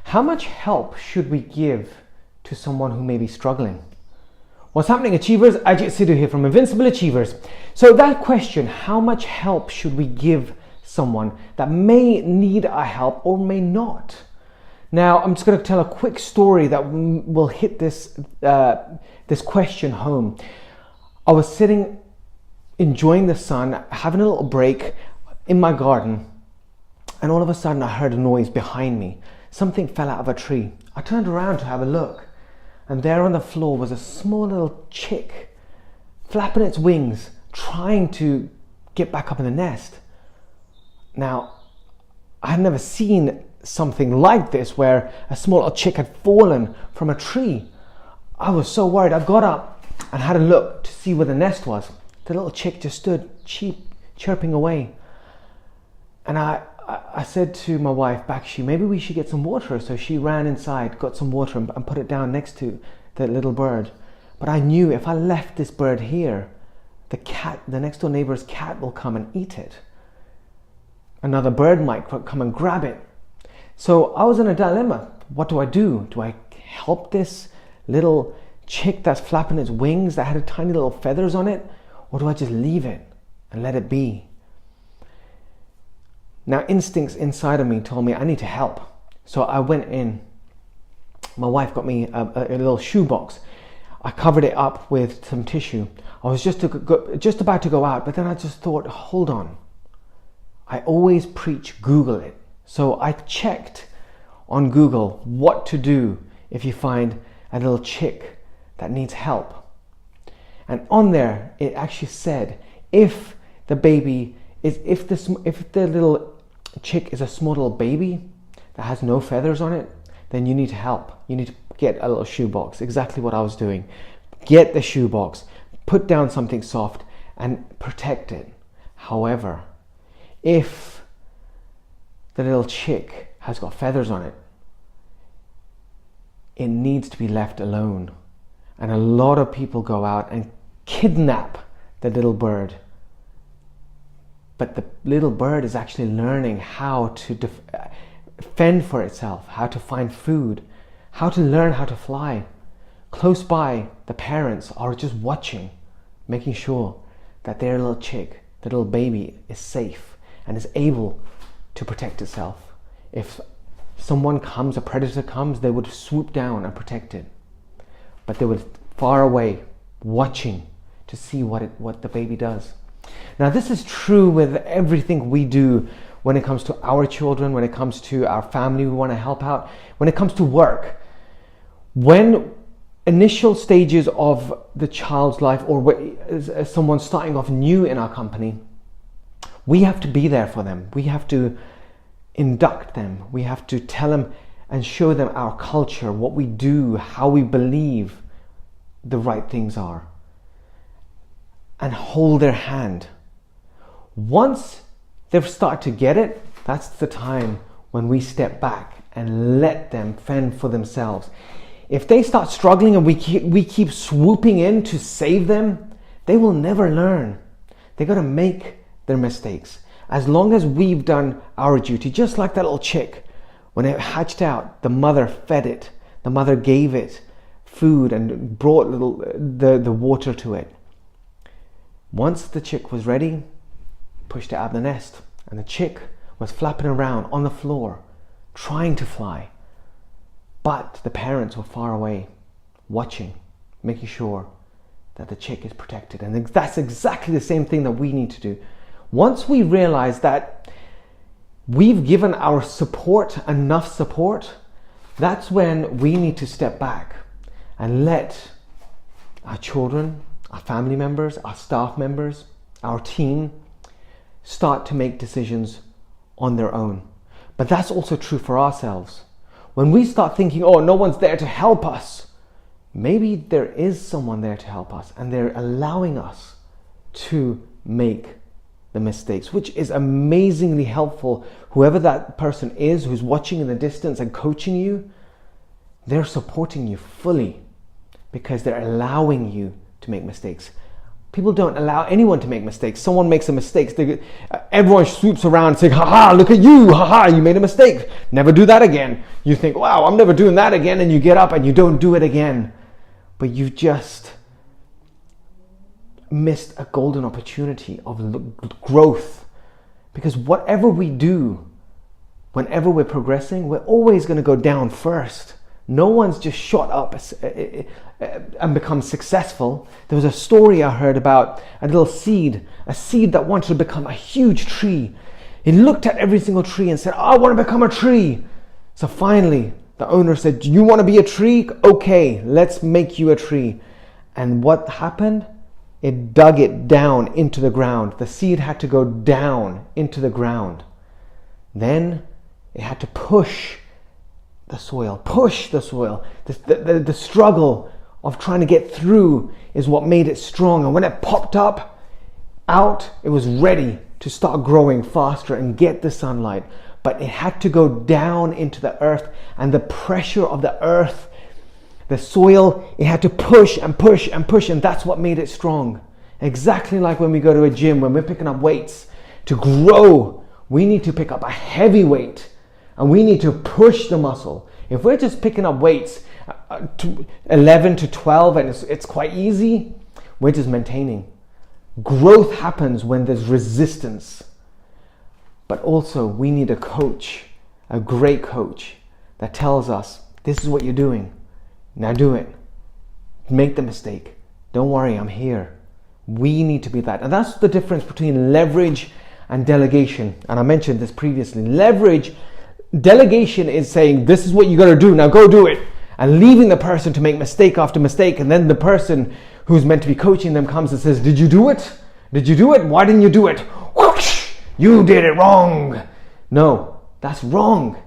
How much help should we give to someone who may be struggling? What's happening, Achievers? Ajit Sidhu here from Invincible Achievers. So that question, how much help should we give someone that may need our help or may not? Now, I'm just going to tell a quick story that will hit this question home. I was sitting, enjoying the sun, having a little break in my garden, and all of a sudden I heard a noise behind me. Something fell out of a tree. I turned around to have a look, and there on the floor was a small little chick flapping its wings, trying to get back up in the nest. Now, I had never seen something like this where a small little chick had fallen from a tree. I was so worried. I got up and had a look to see where the nest was. The little chick just stood chirping away. And I said to my wife, Bakshi, maybe we should get some water. So she ran inside, got some water and put it down next to the little bird. But I knew if I left this bird here, the next door neighbor's cat will come and eat it. Another bird might come and grab it. So I was in a dilemma. What do I do? Do I help this little chick that's flapping its wings that had tiny little feathers on it? Or do I just leave it and let it be? Now, instincts inside of me told me I need to help. So I went in. My wife got me a little shoebox. I covered it up with some tissue. I was just about to go out, but then I just thought, hold on. I always preach Google it. So I checked on Google what to do if you find a little chick that needs help. And on there, it actually said, if the little chick is a small little baby that has no feathers on it, then you need to help. You need to get a little shoebox. Exactly what I was doing. Get the shoebox, put down something soft and protect it. However, if the little chick has got feathers on it, it needs to be left alone. And a lot of people go out and kidnap the little bird. But the little bird is actually learning how to fend for itself, how to find food, how to learn how to fly. Close by, the parents are just watching, making sure that their little chick, the little baby, is safe and is able to protect itself. If someone comes, a predator comes, they would swoop down and protect it. But they were far away, watching to see what the baby does. Now, this is true with everything we do when it comes to our children, when it comes to our family we want to help out, when it comes to work. When initial stages of the child's life, or as someone starting off new in our company, we have to be there for them. We have to induct them. We have to tell them and show them our culture, what we do, how we believe the right things are, and hold their hand. Once they've started to get it, that's the time when we step back and let them fend for themselves. If they start struggling and we keep swooping in to save them, they will never learn. They got to make their mistakes. As long as we've done our duty, just like that little chick, when it hatched out, the mother fed it. The mother gave it food and brought the water to it. Once the chick was ready, pushed it out of the nest, and the chick was flapping around on the floor, trying to fly. But the parents were far away, watching, making sure that the chick is protected. And that's exactly the same thing that we need to do. Once we realize that we've given our support enough support, that's when we need to step back and let our children, our family members, our staff members, our team start to make decisions on their own. But that's also true for ourselves. When we start thinking, oh, no one's there to help us, maybe there is someone there to help us and they're allowing us to make the mistakes, which is amazingly helpful. Whoever that person is who's watching in the distance and coaching you, they're supporting you fully because they're allowing you to make mistakes. People don't allow anyone to make mistakes. Someone makes a mistake, everyone swoops around and saying, haha, look at you, haha, you made a mistake. Never do that again. You think, wow, I'm never doing that again, and you get up and you don't do it again. But you just missed a golden opportunity of growth. Because whatever we do, whenever we're progressing, we're always going to go down first. No one's just shot up and become successful. There was a story I heard about a little seed, a seed that wanted to become a huge tree. He looked at every single tree and said, I want to become a tree. So finally, the owner said, do you want to be a tree? Okay, let's make you a tree. And what happened? It dug it down into the ground. The seed had to go down into the ground. Then it had to push the soil. The struggle of trying to get through is what made it strong. And when it popped up out, it was ready to start growing faster and get the sunlight. But it had to go down into the earth, and the pressure of the earth, the soil, it had to push and push and push, and that's what made it strong. Exactly like when we go to a gym, when we're picking up weights. To grow, we need to pick up a heavy weight, and we need to push the muscle. If we're just picking up weights, 11 to 12, and it's quite easy, we're just maintaining. Growth happens when there's resistance. But also, we need a coach, a great coach, that tells us, this is what you're doing. Now do it. Make the mistake. Don't worry, I'm here. We need to be that. And that's the difference between leverage and delegation. And I mentioned this previously. Delegation is saying, this is what you got to do, now go do it. And leaving the person to make mistake after mistake. And then the person who's meant to be coaching them comes and says, did you do it? Did you do it? Why didn't you do it? Whoosh! You did it wrong. No, that's wrong.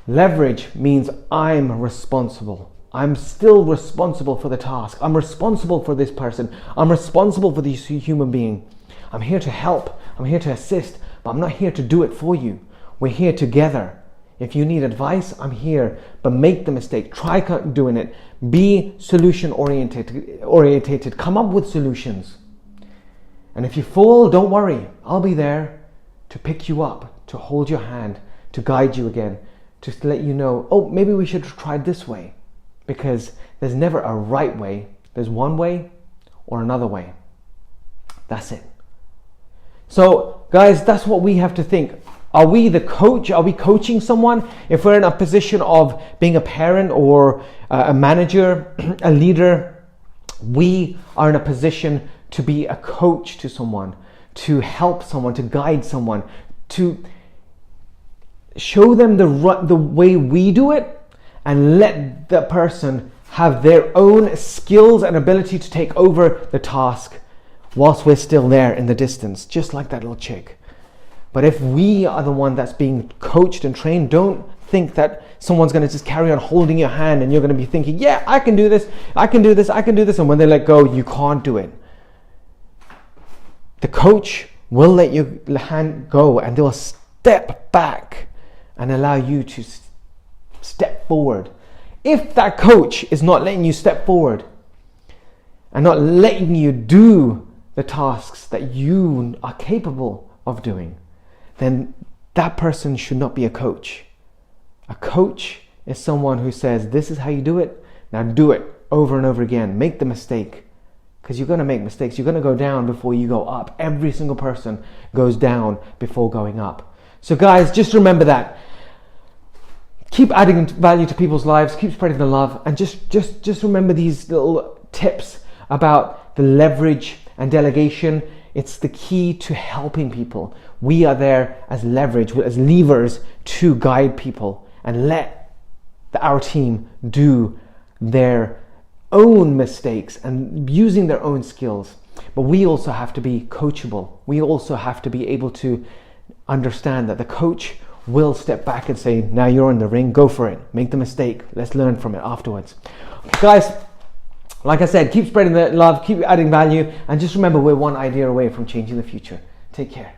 Leverage means I'm responsible. I'm still responsible for the task. I'm responsible for this person. I'm responsible for this human being. I'm here to help. I'm here to assist, but I'm not here to do it for you. We're here together. If you need advice, I'm here, but make the mistake. Try doing it. Be solution orientated. Come up with solutions. And if you fall, don't worry. I'll be there to pick you up, to hold your hand, to guide you again, just to let you know, oh, maybe we should try this way. Because there's never a right way. There's one way or another way. That's it. So, guys, that's what we have to think. Are we the coach? Are we coaching someone? If we're in a position of being a parent or a manager, a leader, we are in a position to be a coach to someone, to help someone, to guide someone, to show them the way we do it, and let the person have their own skills and ability to take over the task whilst we're still there in the distance, just like that little chick. But if we are the one that's being coached and trained, don't think that someone's going to just carry on holding your hand and you're going to be thinking, yeah, I can do this, I can do this, I can do this. And when they let go, you can't do it. The coach will let your hand go and they'll step back and allow you to step forward. If that coach is not letting you step forward and not letting you do the tasks that you are capable of doing, then that person should not be a coach. A coach is someone who says, this is how you do it, now do it over and over again. Make the mistake. Because you're going to make mistakes. You're going to go down before you go up. Every single person goes down before going up. So guys, just remember that. Keep adding value to people's lives. Keep spreading the love. And just remember these little tips about the leverage and delegation. It's the key to helping people. We are there as leverage, as levers to guide people and let our team do their own mistakes and using their own skills. But we also have to be coachable. We also have to be able to understand that the coach will step back and say, now you're in the ring, go for it. Make the mistake. Let's learn from it afterwards. Okay, guys, like I said, keep spreading the love, keep adding value, and just remember we're one idea away from changing the future. Take care.